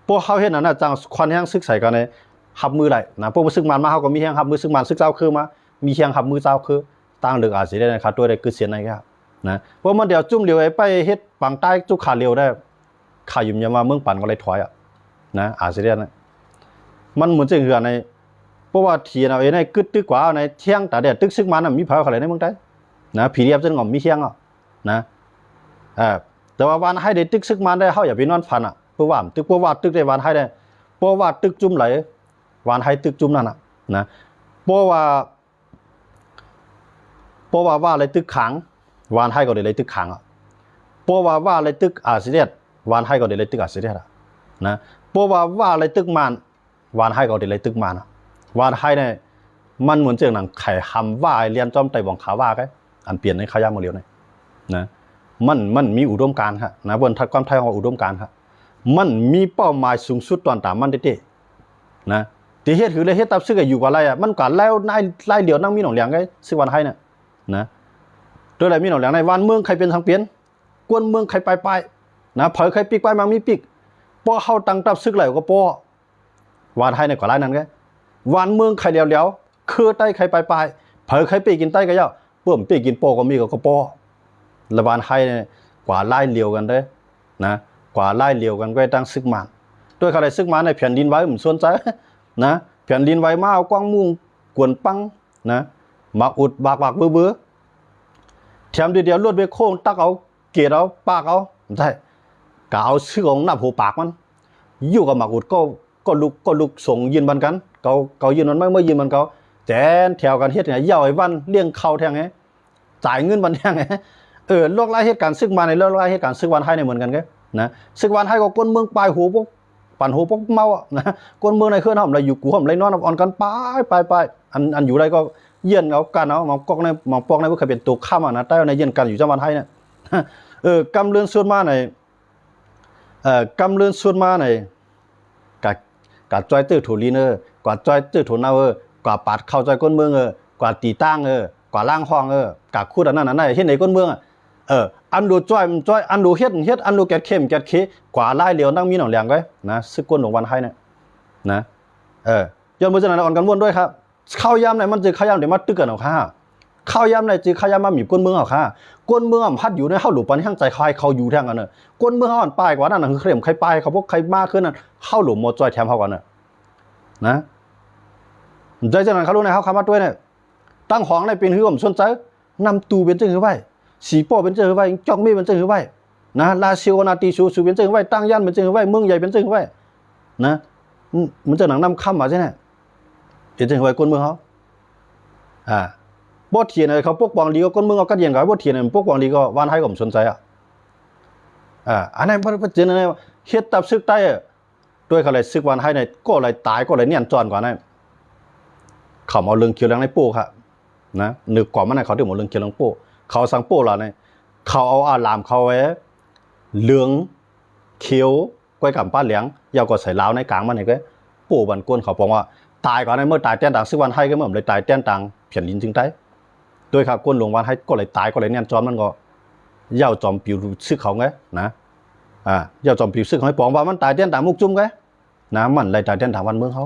พวกเขาเห็นนั่นนะจังควันแห้งซึกใส่กันในหับมือไหลนะพวกซึกมันมาเขาก็มีแห้งหับมือซึกมันซึกเจ้าคือมามีแห้งหับมือเจ้าคือตั้งเลือกอาจจะได้นะครับตัวได้คือเสียนนะครับนะเพราะมันเดี๋ยวจุ่มเดียวไปเฮ็ดปังใต้จุกขาเร็วได้ขายุ่มยามาเมืองปั่นก็เลยถอยอ่ะนะอาจจะได้นะมันเหมือนจะเหือในเพราะว่าเทียนเอาไอ้ในกึดตึกกว่าในเที่ยงแต่เดี๋ยวตึกซึกมันมีเผาอะไรในเมืองใต้นะผีเรียบจนงอมมีเที่ยงอ่ะนะแต่ว่าวันให้ได้ตึกซึกมันได้เขาอย่าไปนอนฝันอ่ะเพราะว่าตึกเพราะว่าตึกได้วันให้ได้เพราะว่าตึกจุ่มไหลวันให้ตึกจุ่มนั่นอ่ะนะเพราะว่าอะไรตึกขังวานให้ก็ได้เลยตึกขังอ่ะเพราะว่าอะไรตึกอาเซียนวานให้ก็ได้เลยตึกอาเซียนอ่ะนะเพราะว่าอะไรตึกมันวานให้ก็ได้เลยตึกมันอ่ะวานให้เนี่ยมันเหมือนเจ้าหนังไข่หำว่าเรียนจอมไต่บังขาว่าไงอันเปลี่ยนในขยะมาเร็วเนี่ยนะมันมีอุดมการณ์ครับนะบนทัศน์ความไทยของอุดมการณ์ครับมันมีเป้าหมายสูงสุดตอนตามมันเด็ดๆนะที่เฮ็ดคือเลยเฮ็ดตับซึกอยู่กับอะไรอ่ะมันก่อนแล้วไล่เดียวนั่งมีหนองเลี้ยงไงซึกวันให้เนี่ยนะโดยอะไรมีหนองเลี้ยงในวันเมืองใครเป็นทางเปลี่ยนกวนเมืองใครไปนะเผยใครปีกไปมามีปีกป้อเข้าตังตับซึกไหลก็ป้อวันให้เนี่ยก่อนไล่นั่นไงวันเมืองใครเดียวคือใต้ใครไปเผยใครปีกินใต้ก็ย่อเพิ่มปีกินโปก็มีก็ป้อระบานให้เนี่ยกว่าไล่เลียวกันได้นะกว่าไล่เลียวกันก็ตั้งซึกมันด้วยใครซึกมันในแผ่นดินไว้ผมส่วนใจนะแผ่นดินไว้มาเอากว้างมุ่งกวนปังนะมาอุดบากเบื่อแถมเดียวลวดไปโค้งตักเอาเกลียดเอาปากเอาใช่กเอาชื่อของหน้าหัวปากมันอยู่กับหมากอุดก็ลุกส่งยืนบันกันเขายืนมันไม่เมื่อยืนมันเขาแจนแถวกันเฮ็ดไงเย่าไอ้วันเลี้ยงเข้าแทงไงจ่ายเงินบันแทงไงโลกไล่เหตุการณ์ซึกมาในโลกไล่เหตุการณ์ซึกวันให้ในเหมือนกันไงนะซึกวันให้ก็ก้นเมืองปลายหูพวกปั่นหูพวกเมาอ่ะนะก้นเมืองในเครื่องทำอะไรอยู่กูทำอะไรนอนอ่อนกันไปอันอยู่ไรก็เย็นเอากันเอามองปอกในพวกเคยเป็นตัวข้ามอ่ะนะใต้ในเย็นกันอยู่จังหวัดให้เนี่ยกำเรือนส่วนมาในกำเรือนส่วนมาในกาจอยตื้อถูลีเนอร์กว่าจอยตื้อถูนากว่าปาดเข้าใจก้นเมืองกว่าตีตั้งกว่าล่างห้องกาคูดอันนั้นเห็นในก้นเมืองอันดูจอยอันดูเฮ็ดอันดูแกดเข้มแกดเคกว่าไล่เหลียวนั่งมีหนองแหลงไว้นะซึกก้นของวันให้เนี่ยนะย้อนมือจะนั่นอ่อนกันวนด้วยครับข้าวยำไหนมันจะข้าวยำเดี๋ยวมาตึกกันเอาค่ะข้าวยำไหนจะข้าวยำมาหมีก้นเมืองเอาค่ะก้นเมืองพัดอยู่ในเข้าหลุมปันห้างใจใครเขาอยู่แทงกันก้นเมืองเขาอ่อนป้ายกว่านั่นคือเคลมใครป้ายเขาพวกใครมากขึ้นนั่นเข้าหลุมโมจอยแถมเขากันนะใจจังนั้นเขารู้ในเขาคำว่าด้วยเนี่ยตั้งของในเป็นหือผมสนใจนำตูเป็นเจ้าหือไว้สีป้อเป็นเจ้าหือไว้จอกมีเป็นเจ้าหือไว้นะลาซิโอนาติสูเป็นเจ้าหือไว้ตั้งยันเป็นเจ้าหือไว้เมืองใหญ่เป็นเจ้าหือไว้นะมันจะหนังนำคำมาใช่ไหมเป็นเจ้าหือไว้ก้นเมืองเขาบ่เทียนอะไรเขาพวกบางลีก็ก้นเมืองเอากัดเย็นกับบ่เทียนพวกบางลีก็วันให้ผมสนใจอันนั้นพระเจ้าเนี่ยเฮ็ดตับซึกใต้ด้วยเขาเลยซึกวันให้ในก็เลยตายก็เลยเนี่ยจอนกว่านั้นเขาเอาเรื่องเขียวเรื่องในโป้ครับนะนึกก่อนมันเขาถึงเอาเรื่องเขียวเรื่องโป้เขาสั่งโป้เราเนี่ยเขาเอาอารามเขาไว้เหลืองเขียวก้อยกับป้าเหลียงยาวกว่าใส่ลาวในกลางมันเนี่ยก็โป้บันก้นเขาบอกว่าตายก่อนในเมื่อตายเตี้ยนต่างซึกวันให้ก็เมื่อเลยตายเตี้ยนต่างเพียนลิ้นจึงได้ด้วยครับก้นหลวงวันให้ก็เลยตายก็เลยเนี่ยจอมมันก็ยาวจอมปิวซึกเขาไงนะยาวจอมผิวซึกให้ปองว่ามันตายเตี้ยนต่างมุกจุ้มไงนะมันเลยตายเตี้ยนต่างวันเมืองเขา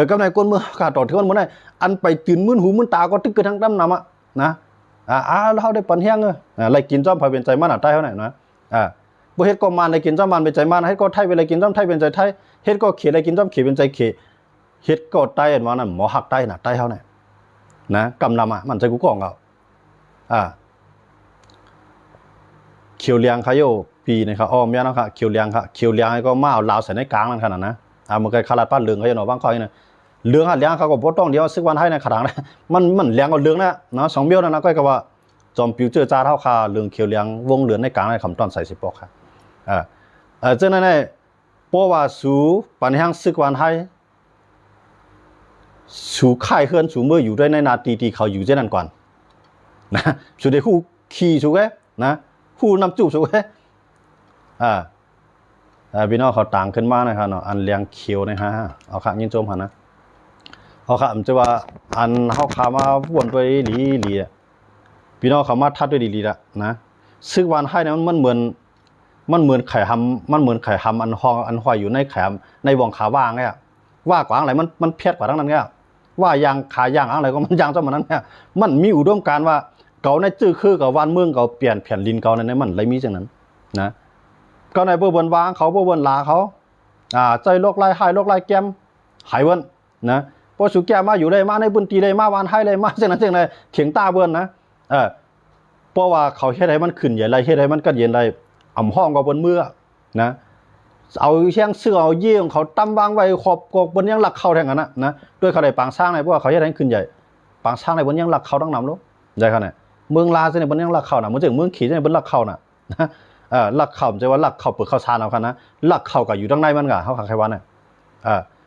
ก็ในก้นเมืองขาดต่อเท่านั้นอันไปตื่นมื้นหูมื้นตาก็ตึกกระทั่งดำนำนะเราได้ปันแห้งอะไรกินจอมพายเป็นใจมันใต้เท่าไหร่นะบ่เฮ็ดก็มันได้กินจอมมันเป็นใจมันเฮ็ดก็ไทยเป็นอะไรกินจอมไทยเป็นใจไทยเฮ็ดก็เขอะไรกินจอมเขเป็นใจเขเฮ็ดก็ใต้อันว่านั่นหมอหักใต้น่ะใต้เท่าไหร่นะกำลำมันใจกูกองเอาเขียวเลียงเขาโยปีนะครับอ้อมยานะครับเขียวเลียงครับเขียวเลียงก็มาเอาลาวใส่ในกลางนั่นขนาดนะมันเคยคาราดป้าเหลืองเขาอยู่หนอบางคอยนะเหลืองเลี้ยงเขาก็บ่ต้องเดียวซึกวันให้ในขนาดนะมันเลี้ยงเอาเหลืองนะเนาะ2เบี้ยวนั่นนะก็ว่าจอมปิวเจอจ้าเท่าคาเหลืองเขียวเลี้ยงวงเหลืองในกลางในคำตอนใส่10ปอกครับเจ้านั่นเนี่ยเพราะว่าสูปันแห้งซึกวันให้สูค่ายเฮือนสูเมื่ออยู่ด้วยในนาทีที่เขาอยู่เช่นนั้นก่อนนะสูได้คู่ขี่สูแกนะผู้นำจูบสูแกพี่น้องเขาต่างขึ้นมานะครับเนาะอันเลี้ยงเขียวนะฮะเอาค่ะยินโจมหันนะเอาค่ะมันจะว่าอันเขาขามาวนไปหลีพี่น้องเขามาทัดด้วยดีละนะซึกวันให้เนี่ยมันเหมือน มันเหมือนไข่หำมันเหมือนไข่หำอันห้องอันห้อยอยู่ในไข่ในวงขาว่างเนี่ยว่ากว่าอะไรมันเพี้ยกว่าทั้งนั้นเนี่ยว่ายางขายางอะไรก็มันยางจนมันนั้นเนี่ยมันมีอุดมการณ์ว่าเก่าในจื้อคือกับวันเมืองเก่าเปลี่ยนแผ่นดินเก่าในมันไรมีจังนั้นนะก็ในบ่วนวางเขาบ่วนลาเขาใจโรคไล่หายโรคไล่แก้มหายวันนะพอสุแก้มาอยู่เลยมาในบุญตีเลยมาวานให้เลยมาจังนั้นจังไรเถียงตาเบิ่นนะเพราะว่าเขาเฮ็ดให้มันขึ้นใหญ่ไรเฮ็ดให้มันก็เย็นไรอ่ำห้องก็บนเมื่อนะเอาเชียงเสื้อเอาเยี่ยงเขาตั้มวางไว้ขอบกบนยังหลักเข้าแทงกันนะด้วยเขาได้ปางสร้างในเพราะว่าเขาเฮ็ดให้ขึ้นใหญ่ปางสร้างในบนยังหลักเข้าตั้งนำลูกได้ขนาดเมืองลาในบนยังหลักเข้าน่ะมันถึงเมืองขีในบนหลักเข้าน่ะหลักเข้าจะว่าหลักเข้าเปิดเข้าชานเอาคันนะหลักเข้ากับอยู่ตั้งในมันก็เขาใครวันน่ะ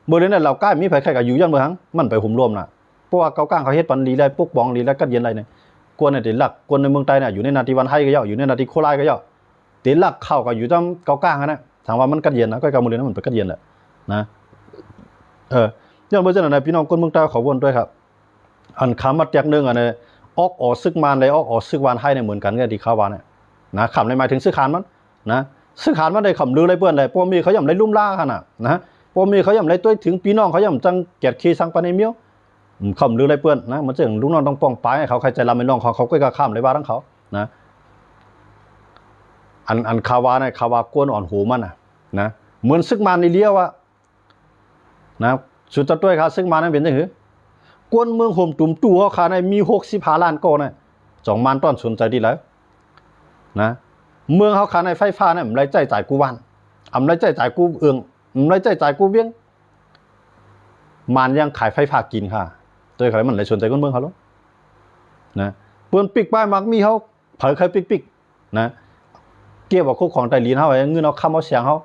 เมื่อเดือนนั้นเราใกล้มีไผใครกับอยู่ยันเมืองมันไปหุ่มรวมน่ะเพราะว่าเก้าก้างเขาเฮ็ดปันลีไรปกป้องลีไรกัดเย็นไรเนี่ยกวนในติหลักกวนในเมืองใต้เนี่ยอยู่ในนาทีวันให้ก็ย่ออยู่ในนาทีโคราชก็ย่อติหลักเข้าก็อยู่ตั้งเก้าก้างนะถามว่ามันกัดเย็นนะก็กำมือเดือนนั้นมันไปกัดเย็นแหละนะย้อนไปจากนั้นพี่น้องคนเมืองใต้ขอวนด้วยครับอันคำมัดแจกนึงอันนี้ออกซึกมันเลยออกซึกวันให้เนี่ยเหมือนกันก็ที่ข้าววันเนี่ยนะคำในหมายถึงซึกขานมันนะซึกขานมันได้คำลืออะไรเปื้อนเลยพวกมีเขาย่ำไรลุ่มล่าขนาดนะพวกมีเขาย่ำไรตัวถึงพี่น้องเขาย่ำจังเกียรติขี้สังปานในเมียวคำลืออะไรเปื้อนนะมันจะถึงลูกน้องต้องป้องปายเขาใครใจลำเป็นน้องเขาก็กระข้ามเลยว่าทั้งเขานะอันคาวาเนี่ยคาวากวนอ่อนหูมันนะเหมือนซึกมันในเลี้ยวนะสุดท้ายครับซึกมันนั้นเป็นยังไงกวนเมืองห่มตุ่มตู้เขาขาในมี65 ล้านก้อนเนี่ย2 มันต้อนสนใจดีแล้วนะเมืองเขาขาในไฟฟ้าเนี่ยมันไรจ่ายกูวันไรจ่ายกูเอืองไรจ่ายกูเวียงมันยังขายไฟฟ้ากินค่ะโดยใครมันไรสนใจคนเมืองเขาหรอนะเปื้อนปิกป้ายมักมีเขาเผยเคยปิกนะเกี่ยวกับคู่ของไต้หลินเขาไอ้เงินเอาคำเอาเสียงเขา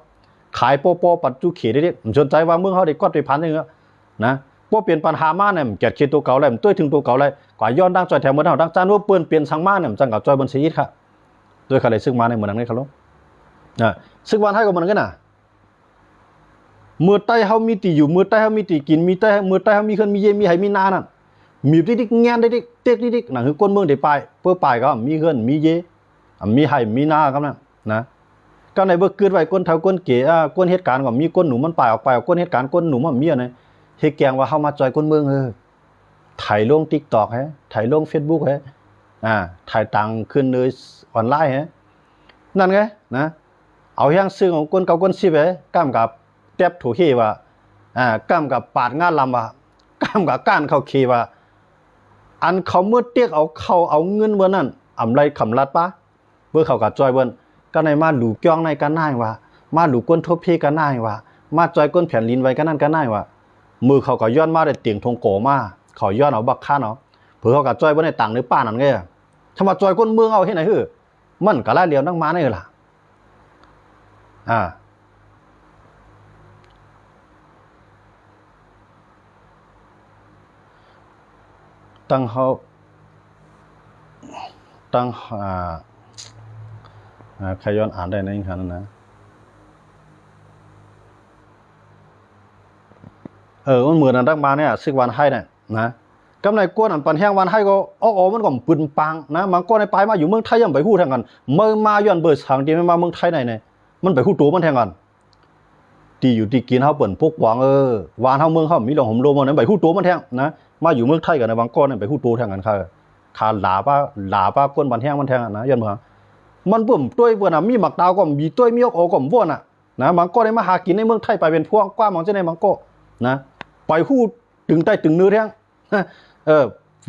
ขายโปปัดจุเขียได้ผมสนใจว่าเมืองเขาได้ก้อนไปพันนึงนะพวกเปลี่ยนปัญหามาเนี่ยเกิดคิดตัวเก่าเลยมันตัวถึงตัวเก่าเลยกว่าย้อนดังจอยแถวเมืองเราดังจานว่าเปลี่ยนสังมาเนี่ยจังกับจอยบนสีอิฐค่ะโดยใครเลยซึ่งมาในเมืองนั้นครับลูกซึ่งวันให้กับมันกันน่ะมือใต้เขามีตีอยู่มือใต้เขามีตีกินมีใต้มือใต้เขามีคนมีเยมีไหมีนานั่นมีดิ๊กงานดิ๊กเต็กดิ๊กนั่นคือก้นเมืองได้ไปเพื่อไปก็มีคนมีเยมีไหมีนาครับนะก็ในเบิกเกิดไว้ก้นเท่าก้นเก๋ก้นเหตุการณ์ก็มีก้นหนูมันไปออกไปก้นเหตุการณ์ก้นหนูมันมีอะไรเฮแกงว่าเข้ามาจอยก้นเมืองถ่ายลง TikTok ฮะถ่ายลง Facebook ฮะถ่ายตังขึ้นเลยออนไลน์ฮะนั่นไงนะเอาอย่างซื้อของก้นเก่าก้นสิบฮะก้ามกับเต็บถูเฮว่าก้ามกับปาดงานลำว่าก้ามกับก้านเขาเคว่าอันเขาเมื่อเตียกเอาเงินเมื่อนั้นไรขำรัดปะเมื่อเขากับจอยเบิ้นก็ในมาหลูจ้องในกันน่ายว่ามาหลูก้นทบเพกันน่ายว่ามาจอยก้นแผ่นลินไว้กันนั่นกันน่ายว่ามือเขาก็ย้อนมาได้เตียงทงโกมาเขาย้อนเอาบักข้าเนาะเผื่อเขากับจอยเบิ้นในต่างในป่านั่นไงถ้ามาจอยก้นเมืองเอาที่ไหนฮือมันก็ไล่เลี้ยวนั่งมาเนี่ยล่ะตั้งเขาใครย้อนอ่านได้ในขณะนั้นนะมันเหมือนนั้นตั้งมาเนี่ยซึกวันให้เนี่ยนะกำในก้นอันปันแห้งวันให้ก็มันก็ปืนปังนะมันก็ในปลายมาอยู่เมืองไทยยังไปหู้แทงกันเมื่อมาย้อนเบิดทางที่มาเมืองไทยไหนเนี่ยมันไปหู้ตัวมันแทงกันตีอยู่ตีกินเขาเปิ่นพวกหวังวานเขาเมืองเขามีหลงห่มโลมันนั้นไปหู้ตัวมันแทงนะมาอยู่เมืองไทยกันในบางก้อนเนี่ยไปหู้ตัวแทงกันค่ะขาหลาป้าก้นปันแห้งมันแทงนะย้อนเมืองมันเปิ่มตัวเปิ่นมีหมักดาวก็มีตัวมีอกก็ว่นนะบางก้อนในมาหากินในเมืองไทยไปเป็นพวงกว้างมองจะในบางก้อนนะไปหู้ถึงใต้ถึงเนื้อแทง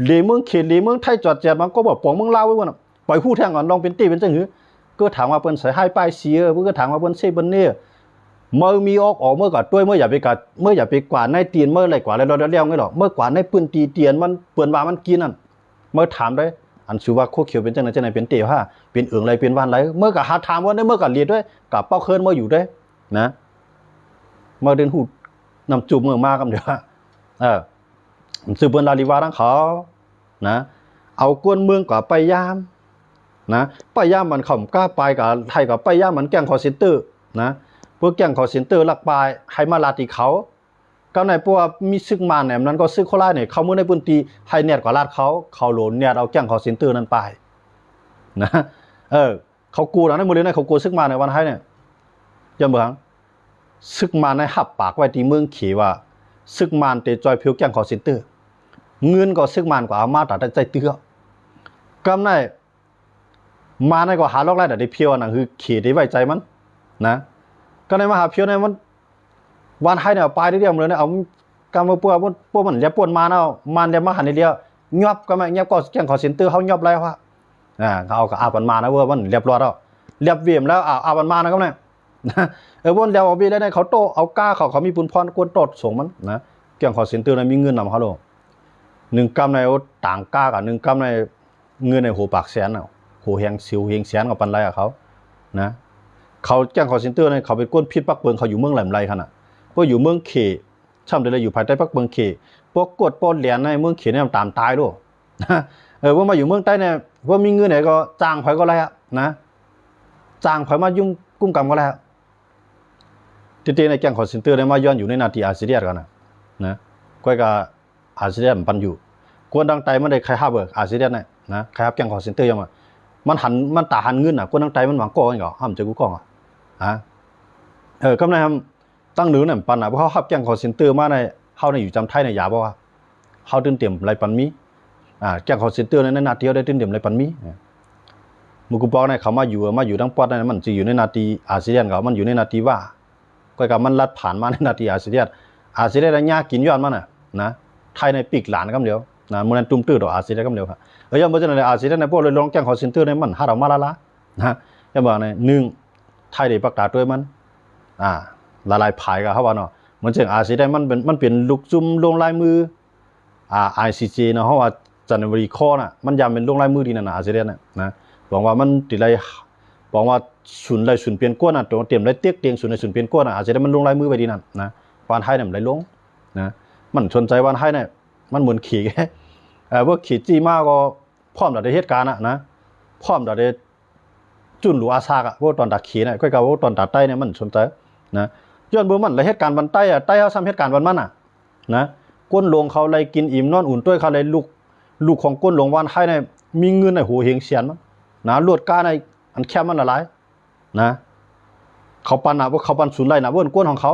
เลเมืองเขตเลเมืองไทยจอดแจมันก็บอกปองเมืองลาวไว้ว่าปล่อยคู่แทงก่อนลองเป็นตีเป็นจังหือก็ถามว่าเปิ้นใส่ให้ป้ายเสียเพิ่นก็ถามว่าเปิ้นเซเปิ้นเนี่ยเมื่อมีออกเมื่อก่อนด้วยเมื่ออย่าไปกัดเมื่ออย่าไปกวาดในเตียนเมื่อไรกว่าแล้วเราเลี้ยงไงหรอกเมื่อกวาดในปืนตีเตียนมันเปิ้นว่ามันกินนั่นเมื่อถามได้อันชื่อว่าโคเขียวเป็นจังไหนเป็นเตียวhaเป็นเอืองไรเป็นวันไรเมื่อก็หาถามว่าได้เมื่อก็เรียดด้วยกับเป้าเคินเมื่ออยู่ด้วยนะเมื่อเดินหูนำจุ่มเมื่อมากันเดี๋ยวสืบเปิ้นลาลีวาทั้งเขานะเอากวนเมืองกับไปยามนะไปยามมันข่มกล้าไปกับไทยกับไปยามมันแกงคอเซ็นเตอร์นะพวกแกงคอเซ็นเตอร์ลักปลายให้มาลาตีเขาก็ในพวกมีซึกมาเนี่ยนั้นก็ซึกโคราชเนี่ยเขาเมื่อในพื้นที่ให้เนียดกว่าลาดเขาโหลนเนียดเอาแกงคอเซ็นเตอร์นั้นไปนะ เขากูนะในมือเดียวในเขากูซึกมาในวันให้เนี่ยยังเมืองซึกมาในหับปากไว้ที่เมืองขี่ว่าซึกมันเตจอยผิวแก่งขอสินเตอร์เงินก็ซึกมันกว่าอามาตัดใจเตื้อกำในมาในก็หาล็อกไล่แต่ได้เพียวนั่นคือขี่ได้ไว้ใจมันนะก็ในมหาเพียวในมันวันให้เนี่ยไปได้เดียวเลยเนี่ยเอาการมาพวกมันเรียบปวนมาเนาะมันเรียบมาหันเดียวยอบก็ไม่ยอบก็แก่งขอสินเตอร์เขายอบไรวะเขาเอากับอาบันมานะเว้ยมันเรียบร้อยแล้วเรียบเวียมแล้วอาบันมานะก็เนี่ยวนเดียวเอาไปแล้วเนี่ยเขาโตเอาก้าเขามีปุนพรกวนโตดส่งมันนะแก่งขอสินเตอร์ในมีเงินนำเขาลง1 กำในต่างก้ากับ1 กำในเงินในหัวปากแสนอ่ะหัวแหงสิวแหงแสนกับปันไรกับเขานะเขาแจ้งคอร์เซ็นเตอร์เนี่ยเขาเป็นก้นพิษปักเบิงเขาอยู่เมืองแหลมไรขนาดพวกอยู่เมืองเขช่ำเดี๋ยวอยู่ภายใต้ปักเบิงเขพวกกดปนเหรียญในเมืองเขเนี่ยตามตายด้วยว่ามาอยู่เมืองใต้เนี่ยว่ามีเงินไหนก็จ้างไผก็แล้วนะจ้างไผมายุ่งกุ้มกรรมก็แล้วทีในแจ้งคอร์เซ็นเตอร์เนี่ยมาย้อนอยู่ในนาทีอาเซียนกันนะก้อยกับอาเซียนปันอยู่กวนดังไตมันได้ใครห้าเบิกอาเซียนเนี่ยนะใครห้าแจ้งคอร์เซ็นเตอร์ยังมามันตาหันเงินอ่ะกวนดังไตมันหวังก้อนก่อนห้ามเจอกูก้อนอ่ะก็ในทำตั้งหนึ่งเนี่ยปันอ่ะเพราะเขาห้าแจ้งคอร์เซ็นเตอร์มาในเขาในอยู่จำไทยในยาบอกว่าเขาตื่นเต้นไรปันมีแจ้งคอร์เซ็นเตอร์ในนาทีได้ตื่นเต้นไรปันมีมุกุปองเนี่ยเขามาอยู่ทั้งปอดเนี่ยมันจะอยู่ในนาทีอาเซียนเขามันอยู่ในนาทีว่าก็กับมันลัดผ่านมาในนาทีอาเซียนระยะกินยอดมันนะไทยในปีกหลานก็เดียวนะมันตุ้มตื้อต่ออาเซียนก็เดียวครับยังไม่ใช่ในอาเซียนในพวกเลยลองแจ้งคอร์เซ็นเตอร์ในมันหาเรามาละนะยังบอกใน1ไทยได้ประกาศด้วยมันละลายผายกับเขาว่าเนาะเหมือนเช่นอาเซียนมันเป็นลูกจุ่มลงลายมือICJ เนาะเพราะว่าจันทบุรีข้อน่ะมันยามเป็นลงลายมือดีนะอาเซียนนะบอกว่ามันติดไรบอกว่าศูนย์เปลี่ยนก้นตัวเตรียมไรเตี้ยเตียงศูนย์เปลี่ยนก้นอาเซียนมันลงลายมือไปดีนั่นนะวันไทยเนี่ยมันไรลงนะมันสนใจวันไทยเนี่ยมันเหมือนขี่พวกขี่จี้มากก็พร้อมต่อเหตุการณ์นะพร้อมต่อจุนหรืออาซากพวกตอนตัดขี่เนี่ยก็กับพวกตอนตัดใต้เนี่ยมันสนใจนะย้อนเบอร์มันเหตุการณ์วันใต้ใต้เขาทำเหตุการณ์วันมันนะก้นหลวงเขาเลยกินอิ่มนอนอุ่นด้วยเขาเลยลูกของก้นหลวงวันไทยเนี่ยมีเงินในหัวเฮงเสียนมั้งนะลวดก้าในอันแคบมันละลายนะเขาปันพวกเขาปันศูนย์ไรนะก้นของเขา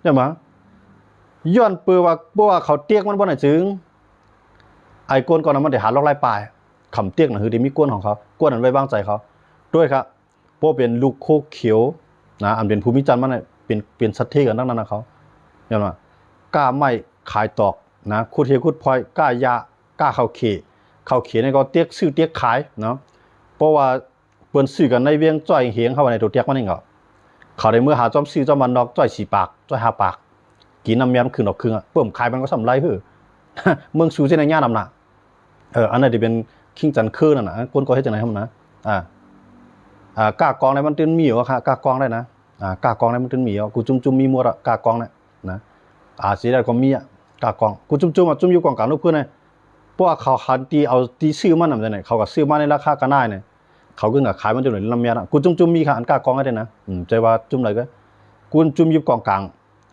ใช่ไหมย้อนเปื่อว่าเขาเตี้ยมันบ่ไหนจึงไอ้ก้นก่อนนั้นมันได้หาล็อกไล่ปลายขำเตี้ยนะคือได้มีก้นของเขาก้นนั้นไว้วางใจเขาด้วยครับเพราะเป็นลูกโคเขียวนะอันเป็นภูมิจันทร์มันเป็นสัตว์ที่กันทั้งนั้นนะเขาเห็นไหมกล้าไม่ขายตอกนะคุดเฮียคุดพลอยกล้ายากล้าเขาเขียนี่ก็เตี้ยซื้อเตี้ยขายเนาะเพราะว่าเปิ้นซื้อกันในเวียงจ้อยเหียงเข้าไปในตัวเตี้ยมันเองเขาได้เมื่อหาจอมซื้อจอมมันดอกจ้อย4 ปากจ้อย5 ปากกินน้ำแย้มคืนดอกคืนเพิ่มขายมันก็สำไรเพื่อเมืองซูเจนในย่านำหนักอันนั้นที่เป็นคิงจันคืนน่ะก้นก็ให้จังไหนครับนะกากองในมันตื่นมีอยู่ค่ะกากองได้นะกากองในมันตื่นมีกูจุ่มมีมัวกากองเนี่ยนะสีได้ก็มีกากองกูจุ่มอยู่กองกลางลูกเพื่อนเนี่ยเพราะว่าเขาหันตีซื้อมันอะไรเนี่ยเขาก็ซื้อมาในราคากันได้เนี่ยเขาก็ขายมันจนหน่อยลำเมียนะกูจุ่มมีค่ะอันกากองได้นะใจว่าจุ่มอะไรก็กูจุ่มอยู่กองกลาง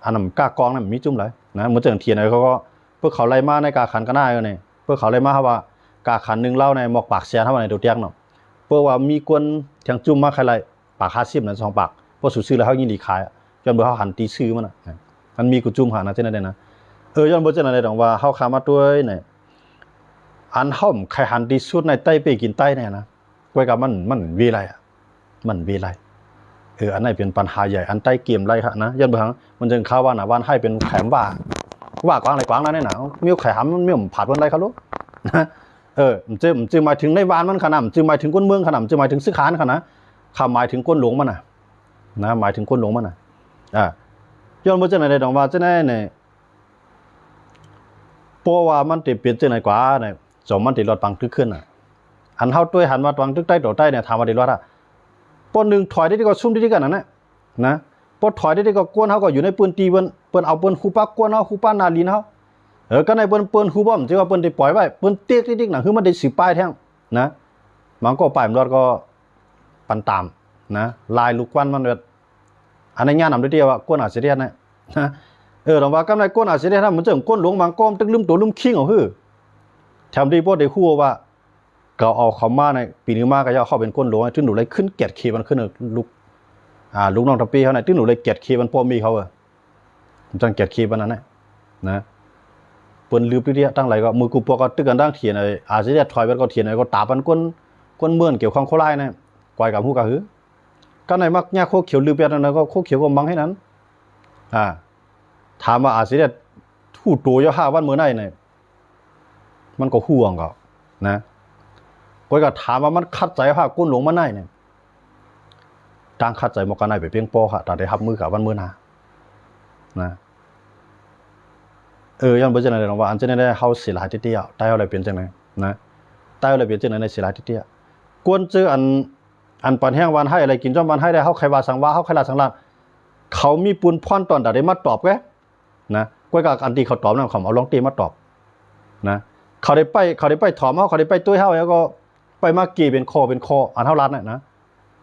อันนั้นกากองนั่นมีจุ่มเลยนะเหมือนเจอเทียนอะไรเขาก็เพื่อเขาไล่มาในกาขันกันได้เนี่ยเพื่อเขาไล่มาครับว่ากาขันหนึ่งเล่าในหมอกปากเสียเท่าไหร่ในตัวเตียงเนาะเพื่อว่ามีกวนเทียงจุ่มมาใครไล่ปาก50นะ2 ปากเพราะซื้อแล้วเขายินดีขายจนเบอร์เขาหันตีซื้อมันมีกูจุ่มหานะเจ้านั่นนะย้อนเบอร์เจ้านั่นเลยดอกว่าเขาขามาตัวเนี่ยอันห่อมใครหันตีสุดในใต้ไปกินใต้เนี่ยนะไว้กับมันวีไรมันวีไรอันไหนเป็นปัญหาใหญ่อันใต้เกี่ยมไรครับนะย้อนเบอร์มันจึงข่าวว่านะวันให้เป็นแขมว่ากวางอะไรกวางนั่นเนี่ยนะมีแขมมันมีผัดวันไรเขาลูกนะมันจึงหมายถึงในวานมันขนาดจึงหมายถึงก้นเมืองขนาดจึงหมายถึงซื้อขานขนาดข้าหมายถึงก้นหลวงมันนะหมายถึงก้นหลวงมันย้อนเบอร์เจ้าไหนดอกว่าเจ้าไหนเนี่ยเพราะว่ามันติดเปลี่ยนเจ้าไหนกว่าเนี่ยสมมันติดรถปังตึกขึ้นหันเท้าตัวหันมาปังตึกใต้ต่อใต้เนี่ยทำมาดีรถปนหนึ่งถอยได้ก็ซุ่มได้กันนะปนถอยได้ก็กวนเขาก็อยู่ในปืนตีเปิ้นเอาปืนคูปักกวนเขาคูป้านาลีนเขาก็ในปืนคูบ้อมที่ว่าปืนได้ปล่อยไว้ปืนเตี้ยติ๊กๆคือมันได้สิป้ายแท่งนะมันก็ป้ายมันรถก็ปันตามนะลายลูกควันมันแบบอันนี้ง่ายนำได้เดียวว่ากวนอาเซียนนะเราว่ากำไรกวนอาเซียนถ้ามันจะก้นหลวงบางก้อมตึกลืมตัวลืมขิงเอาแถมดีพวกได้คู่ว่า ก็เอาเขามาในปีนี้มาก็จะเข้าเป็นก้นหลวงที่หนูเลยขึ้นเกียรติขีมันขึ้นลูกลูกน้องทัพปีเขาไหนที่หนูเลยเกียรติขีมันพ่อมีเขาจังเกียรติขีมันนั้นนะเปิ้นลืมเดียตั้งไหลก็มือกูปก็ตึกกันตั้งเถียนไอ้อาสิเดียถอยไปก็เถียนไอ้ก็ตาปันก้นเมื่อนเกี่ยวข้องโคไล่นะกวายกับหูกะหือก็ในมักเนี่ยโคเขียวลืมเปียนั่นก็โคเขียวก็มังให้นั้นถามว่าอาสิเดียทู่ตัวย่อ5วันมื้อไหนเนี่ยมันก็ห่วงก็นะกวยก็ถามว่ามันคัดใจว่าก้นหลวงมันไหนเนี่ยตั้งคัดใจมกันไหนไปเพียงปอค่ะแต่ได้รับมือกับวันมื้อนะย้อนไปจังไหนว่าอันจังไหนได้เฮาสิหลายทีเดียวใต้อะไรเปลี่ยนจังไหนนะใต้อะไรเปลี่ยนจังไหนในสิหลายทีเดียวกวนจื้ออันปันแห้งวันให้อะไรกินจ้อมวันให้ได้เฮาใครว่าสังว่าเฮาใครลาสังลาเขามีปูนพรตอนได้มาตอบแกนะกวยกับอันที่เขาตอบนั่นเขาเอาลองตีมาตอบนะเขาได้ไปถอมเฮาเขาได้ไปตุ้ยเฮาแล้วก็ไปมากี่เป็นคออันเฮารัดนะ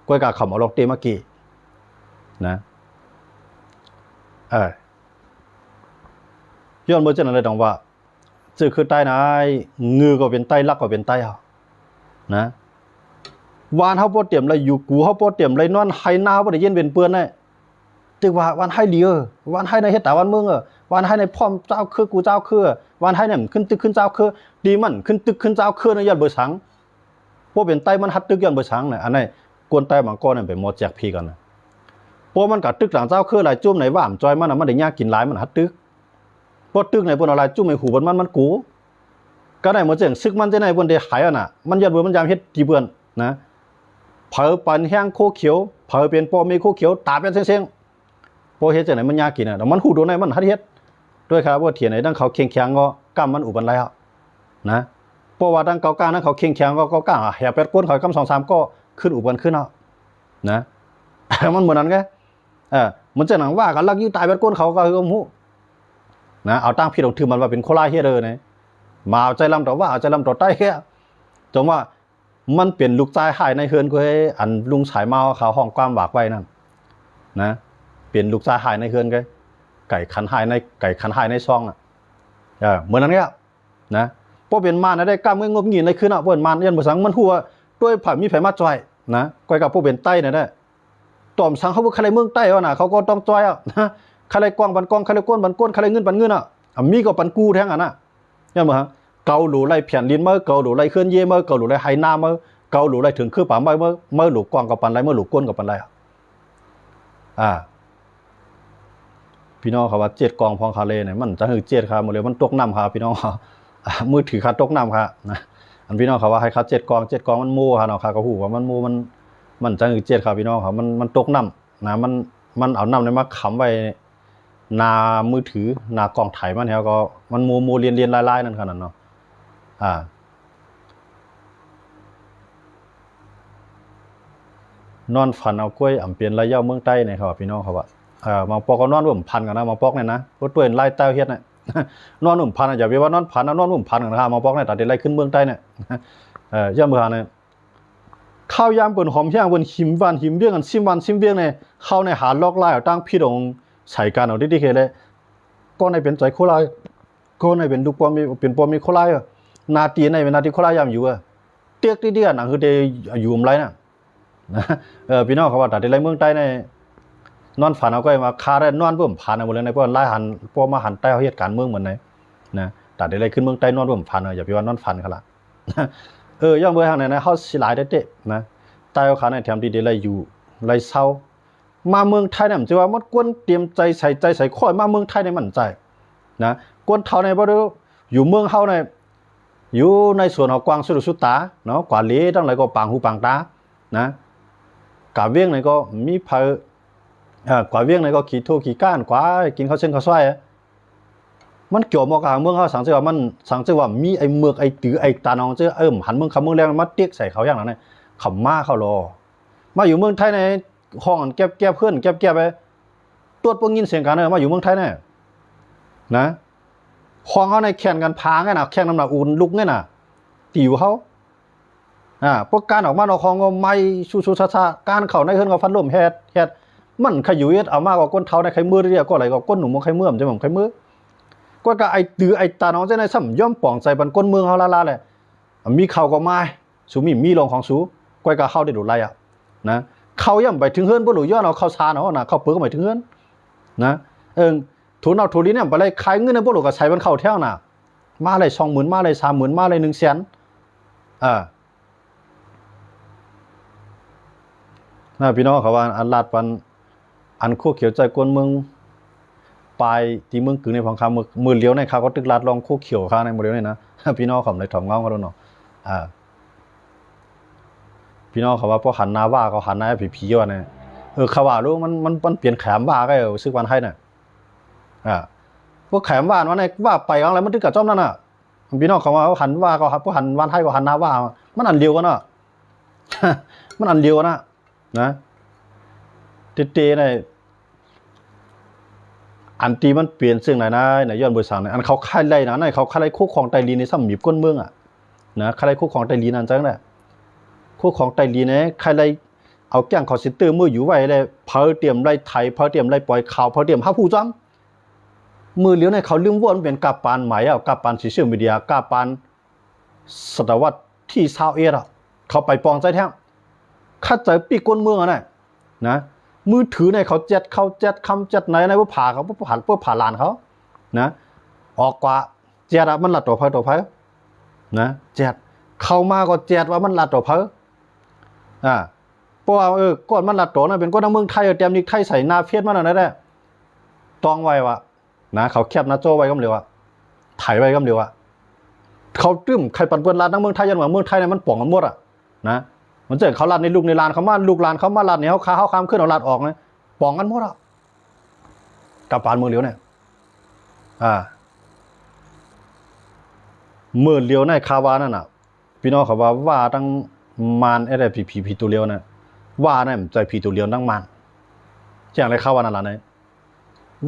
กวยกับเขาเอาลองตีมากี่นะย้อนเมื่อเจ้านั้นเลยต้องว่าจื่อคือใต้นายงือก็เป็นใต้ลักก็เป็นใต้นะวานเขาปอเตรียมเลยอยู่กูเขาปอเตรียมเลยนอนไห้หน้าบ่ได้เย็นเป็นเปื้อนได้ตึกว่าวันให้เหลียววันให้ในเฮ็ดตาวันเมืองวันให้ในพร้อมเจ้าคือกูเจ้าคือวันให้เนี่ยขึ้นตึกขึ้นเจ้าคือดีมันขึ้นตึกขึ้นเจ้าคือในย้อนเบอร์สังบ่เป็นใต้มันฮัดตึกย้อนเบอร์สังน่ะอันนี้กวนใต้บางก้อนนั่นไปหมดแจกพี่กันนะพอมันก็ตึกหลังเจ้าคือหลายจุ่มไหนว่ามจอยมันน่ะมันได้ยากกินหลายมันฮัดตึกพอตึกไหนบนอะไรจุ่มไอ้หูบนมันกูก็ได้หมดเสียงซึกมันจะไหนบนเดหายน่ะมันยัดเบือมันยามเฮ็ดกี่เบือนนะเผอปันแห้งโคเขียวเผอเป็นปอมีโคเขียวตาเป็นเสียงๆพอเฮ็ดจังไหนมันยากกินแต่มันหูโดนไหนมันเฮ็ดด้วยครับว่าเถียนไหนดังเขาเคียงแข็งก็กำมันอุบันไรนะเพราะว่าดังเกากลางนั้นเขาเคียงแข็งก็กล้าแหบเป็ดก้นเขากำ2 3ก็ขึ้นอุบันขึ้นนะมันเหมือนนั้นไงมันจะหนังว่ากันลักยื้อตายเป็ดก้นเขาก็คือหูนะเอาตั้งพี่เราถือมันว่าเป็นโคราเฮเดอร์นะมาเอาใจลำต่อว่าเอาใจลำต่อใต้แค่จงว่ามันเปลี่ยนลูกใจหายในเฮือนก็ให้อันลุงฉายเมาเขาห้องความหวากไว้นั่นนะเปลี่ยนลูกใจหายในเฮือนไก่ขันหายในซองเหมือนนั้นเนี่ยนะพวกเป็นมานได้กล้ามงบหงินในคืนเปิดมานยันภาษามันหัวด้วยผ่ามีไผมาจอยนะก้อยกับพวกเป็นใต้เนี่ยได้ต่อมสังเขาพวกใครเมืองใต้นะเขาก็ต้องจอยนะใครกว้างบันกองใครก้นบันก้นใครเงินบันเงินมีก็ปันกู้แท้งยังมั้งเกาหลูไรเพียนลิ้นเมื่อเกาหลูไรเคลื่อนเย่เมื่อเกาหลูไรไหหน้าเมื่อเกาหลูไรถึงคือป่าเมื่อหลูกว้างกับปันไรเมื่อหลูก้นกับปันไรพี่น้องเขาว่า7 กองพองคาเลเนี่ยมันจะหือ7ครับหมดเลยมันตกน้ำครับพี่น้องมือถือขาตกน้ำครับนะอันพี่น้องเขาว่าให้ขา7 กองมันมูครับเนาะครับก็หูว่ามันมูมันจะหือ7ครับพี่น้องครับมันตกน้ำนะมันเอาน้ำเนี่ยมาขำไว้นามือถือหน้ากล้องถ่ายมันแล้วก็มันมูเรียนลายๆนั่นขนาดเนาะนอนฝันเอากล้วยอ่ำเปลี่ยนระยะเมืองใต้เนี่ยครับพี่น้องเขาว่ามาปอกก็นอนร่วมพันกันนะมาปอกเนี่ยนะรถตัวเองไล่เต้าเฮ็ดเนี่ยนอนร่วมพันอย่าไปว่านอนพันนอนร่วมพันกันนะครับมาปอกเนี่ยตัดไล่ขึ้นเมืองใต้เนี่ยย่าเมืองเนี่ยข้าวยามเปิ่นหอมแห้งเปิ่นหิมวันหิมเบี้ยงกันซิมวันซิมเบี้ยงเนี่ยเข้าในหาลอกไล่ตั้งพี่ดงใส่กันเอาดิเคเลยก็ในเป็นใจโคไลก็ในเป็นลูกปอมีเป็นปอมีโคไลนาตีในเป็นนาทีโคไลยามอยู่เตียกที่เดียนั่นคือเดอยู่ไรน่ะพี่น้องเขาว่าแต่ในเมืองใต้ในนอนฝันเอาก็มาคาได้นอนร่วมพันเอาหมดเลยในพวกไล่หันพวกมาหันใต้เหตุการณ์เมืองเหมือนไหนนะแต่ในขึ้นเมืองใต้นอนร่วมพันอย่าไปว่านอนฝันเขาละย่อมเบอร์ทางไหนนะเขาสิหลายได้เตะนะใต้เขาขาในแถมดีๆไรอยู่ไรเศร้ามาเมืองไทยเนี่ยมันจะว่ามันกวนเตรียมใจใส่ข้อยมาเมืองไทยในมั่นใจนะกวนเท่าในบ่ได้อยู่เมืองเฮาในอยู่ในส่วนของกวางสุดตาเนาะกว่าเลตั้งหลายก็ปางหูปางตานะกาเวียงในก็มีเผกว่าเวียงในก็ขี่ทูขี่ก้านกว่ากินข้าวเส้นข้าวซอยมันเกี่ยวมกับเมืองเฮาสังเกตว่ามันสังเกตว่ามีไอ้เมือกไอ้ตือไอ้ตาน้องเจ้หันเมืองคำเมืองแรงมาเตียกใส่เขาอย่างนั้นเนี่ยขำมาเขารอมาอยู่เมืองไทยในห้องแก้เพื่อนแก้ไปตรวจพวกยินเสียงกันมาอยู่เมืองไทยเนี่ยนะห้องเขาในแข่งกันพาไงนะแข่งน้ำหนักอุ่นลุกไงน่ะติ๋วเขาพวกการออกมาเราคองก็ไม่ชูชาการเข่าในเฮือนก็ฟันลมแฮดมันขยุยเอามากกว่าก้นเท้าในไข่มือเรียก็อะไรก็ก้นหนุ่มไข่มือจะเหมือนไข่มือก็ไอ้ตือไอ้ตาน้องจะในซ้ำย่อมป่องใส่บันก้นเมืองเขาละเลยมีเข่าก็ไม้ สูมีลงของสูก้อยกะเข้าได้ดูไรอ่ะนะเข้าย่ำไปถึงเฮือนบ่หลุย้อนเอาเข้าซาเนาะนะเข้าเปลือกไปถึงเฮือนนะทุนเอาทุนนี้เนี่ยไปเลยขายเงินในบ่หลุก็ใช้มันเข้าแถวน่ะมาเลย20,000มาเลย30,000มาเลย100,000นะพี่น้องเขาว่าอันลาดปันอันคู่เขียวใจกวนเมืองปลายที่เมืองกึ่งในพังคามือเลี้ยวในเขาก็ตึกลาดลองคู่เขียวข้าในโมเดลนี่นะพี่น้องเขาในถ่อมเงาเขาแล้วเนาะพี่น้องเขาว่าพวกหันหน้าว่าเขาหันหน้าผีๆว่าเนี่ยเขาว่ารู้มันเปลี่ยนแขมว่าก็ซึกวันให้เนี่ยพวกแขมว่าวันไหนว่าไปอะไรมันตึกกับจ้อมนั่นน่ะพี่น้องเขาว่าหันว่าเขาพวกหันวันให้เขาหันหน้าว่ามันอันเดียวกันเนาะมันอันเดียวกันนะเตะในอันตีมันเปลี่ยนซึ่งไหนนะในย้อนบริษัทอันเขาค่ายไล่นะในเขาค่ายไล่คู่ของไตลีในซ้ำหมีก้นเมืองนะค่ายไล่คู่ของไตลีนั่นจังเลยคู่ของไตลีเนี่ยค่ายไล่เอาแก้งคอเซ็นเตอร์มืออยู่ไว้เลยเพอเตรียมไล่ไทยเพอเตรียมไล่ปล่อยข่าวเพอเตรียมห้าผู้จ้ำมือเลี้ยวในเขาลืมวนเป็นกาปานหมายกาปานโซเชียลมีเดียกาปานศตวรรษที่21เขาไปปองใจแท้ข้าใจปีก้นเมืองนะมือถือในเขาเจ็ดคำเจ็ดไหนว่าผ่าเขาผ่าลานเขานะออกกว่าเจ็ดมันหลัดตัวเพอนะเจ็ดเข้ามาก็เจ็ดว่ามันหลัดตัวเพเพราะว่าก้อนมันหลัดตัวนะเป็นก้อนน้ำเมืองไทยเตรียมนิกไทยใส่หน้าเฟียดมันอะไรได้ต้องไว้วะนะเขาแคบนะโจ้ไว้ก็เร็วถ่ายไว้ก็เร็วเขาตึ้มใครปั่นเปื้อนลานน้ำเมืองไทยยันว่าเมืองไทยเนี่ยมันป่องกันหมดนะมันเจอเขาลาดในลูกในลานเขามาลูกลานเขามาลาดเนี่ยเขาข้ามขึ้นเอาลาดออกนะป่องกันหมดกับปานมือเลี้ยวเนี่ยมือเลี้ยวในคาวานั่นพี่น้องเขาว่าตั้งมานอะไรผีตัวเลี้ยวนะว่าในใจผีตัวเลี้ยวตั้งมานอย่างไรคาวานั่นล่ะเนี่ย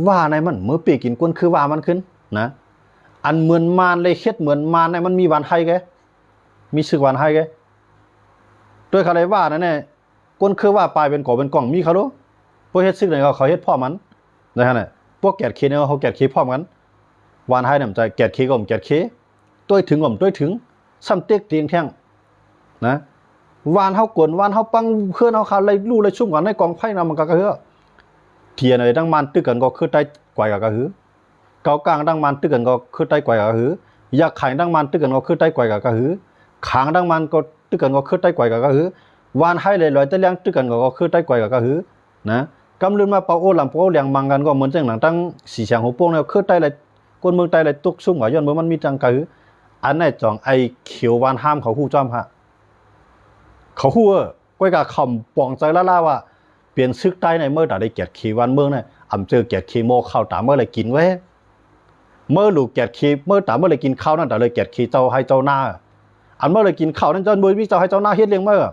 ว่าในมันเมื่อปีกินก้นคือว่ามันขึ้นนะอันเหมือนมานเลยเฮ็ดเหมือนมานในมันมีวันให้แกมีสึกวันให้แกด้วยเขาเลยว่านั่นแน่ก้นคือว่าปลายเป็นก่อเป็นกล่องมีเขาดูพวกเฮ็ดซึกไหนเขาเฮ็ดพ่อมันนะฮะเนี่ยพวกแกดเคเนี่ยเขาแกดเคพร้อมกันวานให้เนี่ยใจแกดเคก็แกดเคตัวถึงก็ตัวถึงซ้ำเต็กเตียงแท่งนะวานเขากวนวานเขาปังเพื่อนเขาขาเลยลู่เลยชุ่มกันในกองไผ่นำมันก็คือเทียนอะไรดังมันตึกกันก็คือใต้กวยก็คือเกากลางดังมันตึกกันก็คือใต้กวยก็คืออยากขายดังมันตึกกันก็คือใต้กวยก็คือขางดังมันก็ตึกกันก็คือใต้กวยก็คือวานให้เลยลอยแต่เลี้ยงตึกกันก็คือใต้กวยก็คือนะกำลืนมาเปาโอลำเปาเลี้ยงมังกันก็เหมือนจังหลังตั้งสีเสียงหัวโป่งเนี่ยคือใต้เลยก้นเมืองใต้เลยตุกซุ่มหัวย้อนเมืองมันมีจังคืออันไหนจ่องไอเขียววานห้ามเขาหู้จ้อมฮะเขาหู้ก้อยกะคำปองใจล่าว่าเปลี่ยนซึกใต้ในเมื่อได้เกียรติขีวันเมืองเนี่ยอ่ำเจอเกียรติขีโมเข้าตามเมื่อไรกินไว้เมื่อลูกเกียรติขีเมื่อตามเมื่อไรกินข้าวนั่นแต่เลยเกียรติขีเจ้าให้เจ้าหน้าอันเมื่อไรกินข้าวนั่นเจ้ามือวิเจ้าให้เจ้าหน้าเฮ็ดเลี้ยงเมื่อ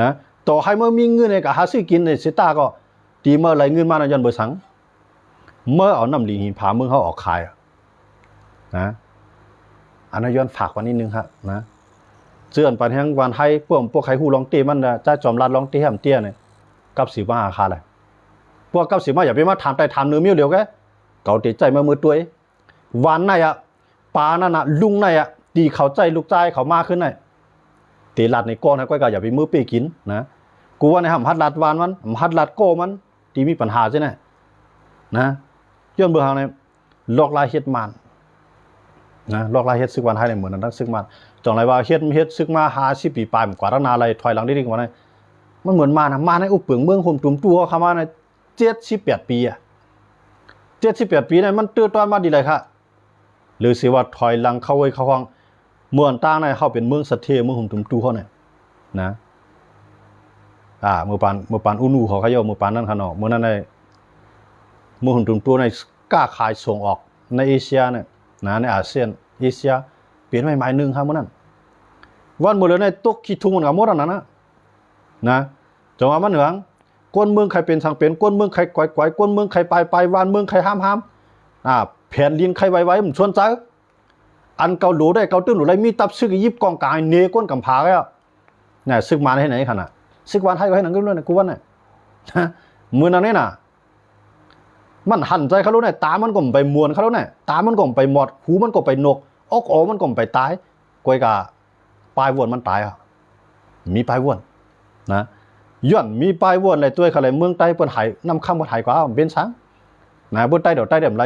นะต่อให้เมื่อมีเงินในกะหาซื้อกินในสิตาก็ตีเมื่อไรเงินมาในยันเบอร์สังเมื่อเอาน้ำลีหินผาเมืองเขาออกขายนะอันนั้นย้อนฝากวันนิดนึงครับนะเจือนปันแห้งวันให้พวกใครหูลองเตี้ยมันจ้าจอมรัดลองเตี้ยมเตี้ยเนี่ยกับสีมาอาคาเลยพวกกับสีมาอย่าไปมาถามแต่ถามเนื้อเมี้ยวเดียวแกเก่าตีใจมามือตัววันไหนปลานั่นลุงไหนตีเขาใจลูกใจเขามาขึ้นไหนตีหลัดในก้อนนะก้อยก็อย่าไปมือปีกินนะกูว่าในหำฮัดหลัดวานมันฮัดหลัดโก้มันตีมีปัญหาใช่ไหมนะย้อนเบื่อหางในลอกลายเฮ็ดมันนะลอกลายเฮ็ดซึกวันให้ในเหมือนนั้นซึกมันจองไรว่าเฮ็ดซึกมา50 ปีปลายกว่าตั้งนานอะไรถอยหลังได้ดีกว่านั้นมันเหมือนมาในอุปเปลืองเมืองห่มตุ่มตัวเข้ามาใน78 ปี78 ปีเนี่ยมันตื้อตอนมาดีเลยค่ะหรือสิว่าถอยหลังเข้าไว้เข้าห้องเมืองต่างในเข้าเป็นเมืองสัตเทเมืองห่มตุ่มตัวเขาเนี่ยนะเมื่อปานอุนูเขาเยาเมื่อปานนั้นขนาดเมื่อนั้นในเมืองห่มตุ่มตัวในกล้าขายส่งออกในเอเชียเนี่ยนะในอาเซียนเอเชียเปลี่ยนใหม่ๆนึงครับเมื่อนั้นวันเมื่อเลยในตกขี้ทุ่งกับหมดนั้นนะจังหวะมันเหนืองก้นเมืองใครเป็นทางเป็นก้นเมืองใครก่อยก้นเมืองใครไปวานเมืองใครห้ามแผ่นดินใครไว้มันชวนใจอันเกาหลูได้เกาตื้นหลูได้มีตับซึกยิบกองกายเนก้นกำผาแล้วเนี่ยซึกมาให้ไหนขนาดซึกวันให้ก็ให้หนังกันด้วยนะกูว่าเนี่ยมือนั้นนี่น่ะมันหันใจเขาแล้วเนี่ยตามันก็ไปมวนเขาแล้วเนี่ยตามันก็ไปหมดหูมันก็ไปนกอกมันก็ไปตายก้อยกะปลายวนมันตาย มีปลายวนนะย้อนมีปลายวนอะไรตัวเขาเลยเมืองใต้เปิ้นหายนำคำบ่หายกว่าเป็นช้างนะบ่ใต้เดี๋ยวใต้เดี๋ยวไร